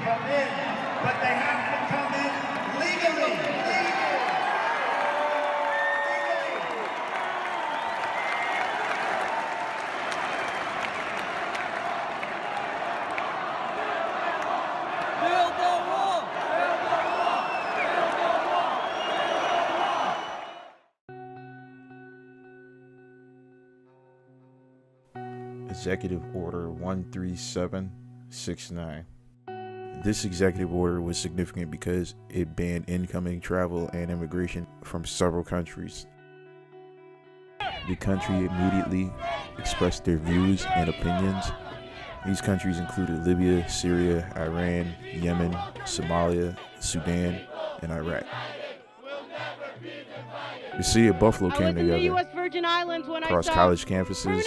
come in, but they have to come in legally. Build the wall! Build the wall! Build the wall! Executive Order 13769. This executive order was significant because it banned incoming travel and immigration from several countries. The country immediately expressed their views and opinions. These countries included Libya, Syria, Iran, Yemen, Somalia, Sudan, and Iraq. The city of Buffalo came together across college campuses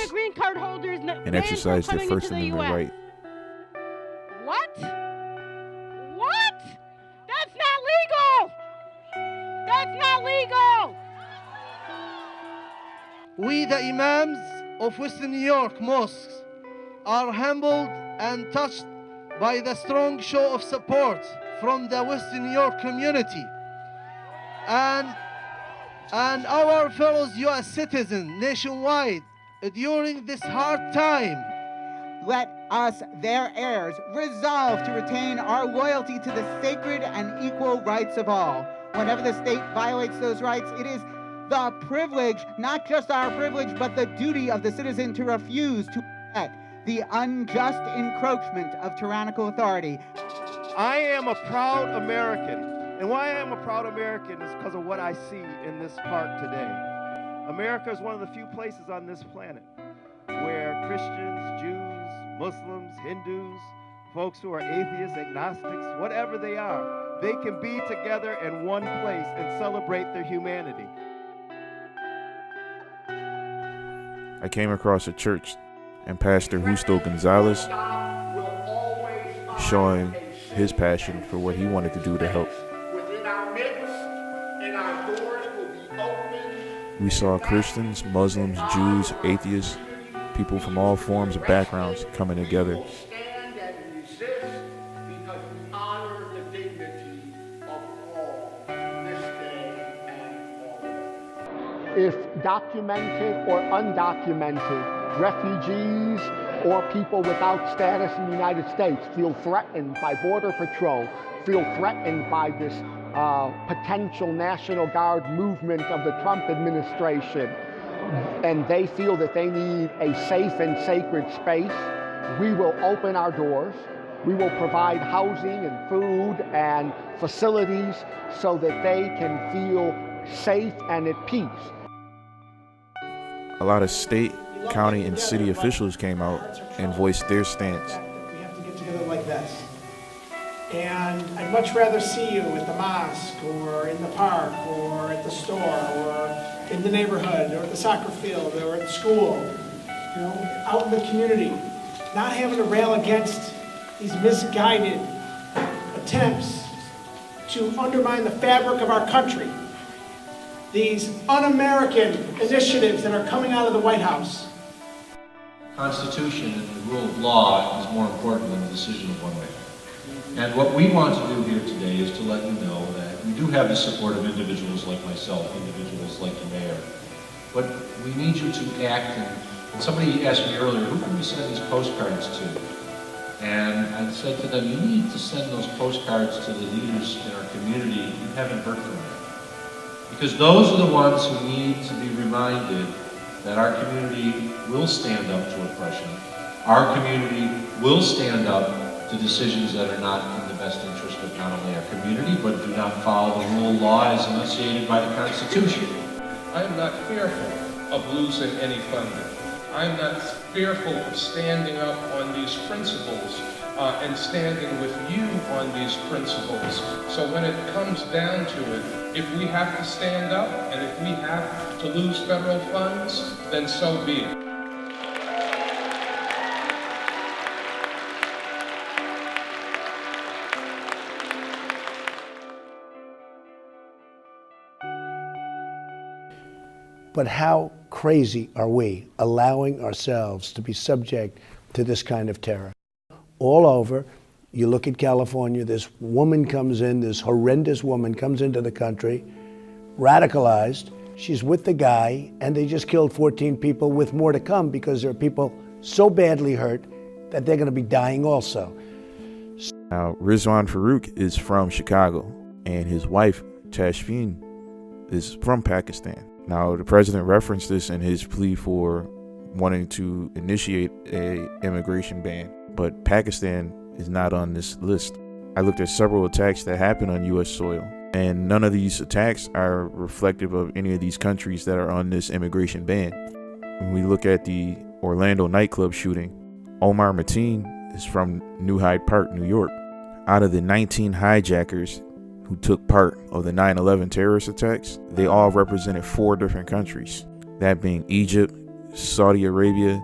and exercised their First Amendment right. What? What? That's not legal! That's not legal! We, the Imams of Western New York mosques, are humbled and touched by the strong show of support from the Western New York community and our fellow U.S. citizens nationwide during this hard time. Let us, their heirs, resolve to retain our loyalty to the sacred and equal rights of all. Whenever the state violates those rights, it is the privilege, not just our privilege, but the duty of the citizen to refuse to let the unjust encroachment of tyrannical authority. I am a proud American, and why I am a proud American is because of what I see in this park today. America is one of the few places on this planet where Christians, Jews, Muslims, Hindus, folks who are atheists, agnostics, whatever they are, they can be together in one place and celebrate their humanity. I came across a church and Pastor Justo Gonzalez showing his passion for what he wanted to do to help. We saw Christians, Muslims, Jews, atheists, people from all forms of backgrounds coming together. Stand and resist because we honor the dignity of all this day and always. If documented or undocumented refugees or people without status in the United States feel threatened by Border Patrol, feel threatened by this potential National Guard movement of the Trump administration, and they feel that they need a safe and sacred space, we will open our doors. We will provide housing and food and facilities so that they can feel safe and at peace. A lot of state, county, and city officials came out and voiced their stance. We have to get together like this. And I'd much rather see you at the mosque or in the park or at the store or in the neighborhood or at the soccer field or at the school, you know, out in the community, not having to rail against these misguided attempts to undermine the fabric of our country, these un-American initiatives that are coming out of the White House. The Constitution and the rule of law is more important than the decision of one man. And what we want to do here today is to let you know that we do have the support of individuals like myself, individuals like the mayor. But we need you to act, and somebody asked me earlier, who can we send these postcards to? And I said to them, you need to send those postcards to the leaders in our community who haven't heard from them. Because those are the ones who need to be reminded that our community will stand up to oppression. Our community will stand up to decisions that are not in the best interest of not only our community, but do not follow the rule of law as enunciated by the Constitution. I am not fearful of losing any funding. I am not fearful of standing up on these principles and standing with you on these principles. So when it comes down to it, if we have to stand up and if we have to lose federal funds, then so be it. But how crazy are we allowing ourselves to be subject to this kind of terror? All over, You look at California, this woman comes in, this horrendous woman comes into the country, radicalized. She's with the guy, and they just killed 14 people with more to come because there are people so badly hurt that they're going to be dying also. Now, Rizwan Farouk is from Chicago, and his wife, Tashfeen, is from Pakistan. Now, the president referenced this in his plea for wanting to initiate an immigration ban, but Pakistan is not on this list. I looked at several attacks that happened on U.S. soil, and none of these attacks are reflective of any of these countries that are on this immigration ban. When we look at the Orlando nightclub shooting, Omar Mateen is from New Hyde Park, New York. Out of the 19 hijackers who took part of the 9/11 terrorist attacks, they all represented 4 different countries, that being Egypt, Saudi Arabia,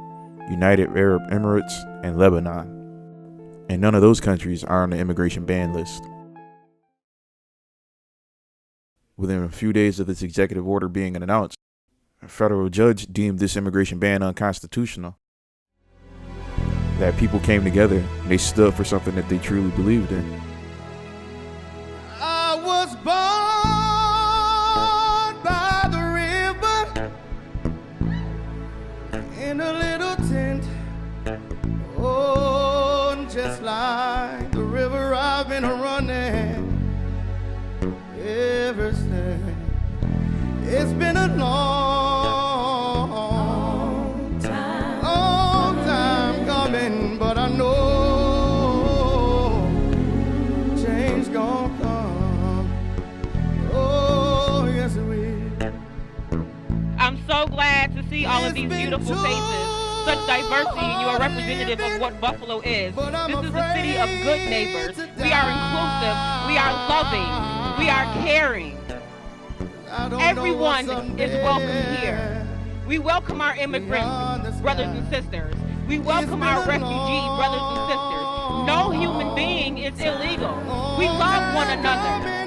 United Arab Emirates, and Lebanon. And none of those countries are on the immigration ban list. Within a few days of this executive order being announced, a federal judge deemed this immigration ban unconstitutional. That people came together and they stood for something that they truly believed in. I was born by the river in a little tent. Oh, just like the river I've been running ever since. It's been a long time coming, but I know change gonna come. Oh, yes it will. I'm so glad to see all of these beautiful faces. Such diversity, and you are representative of what Buffalo is. This is a city of good neighbors. We are inclusive, we are loving, we are caring. Everyone is welcome here. We welcome our immigrant brothers and sisters. We welcome our refugee brothers and sisters. No human being is illegal. We love one another.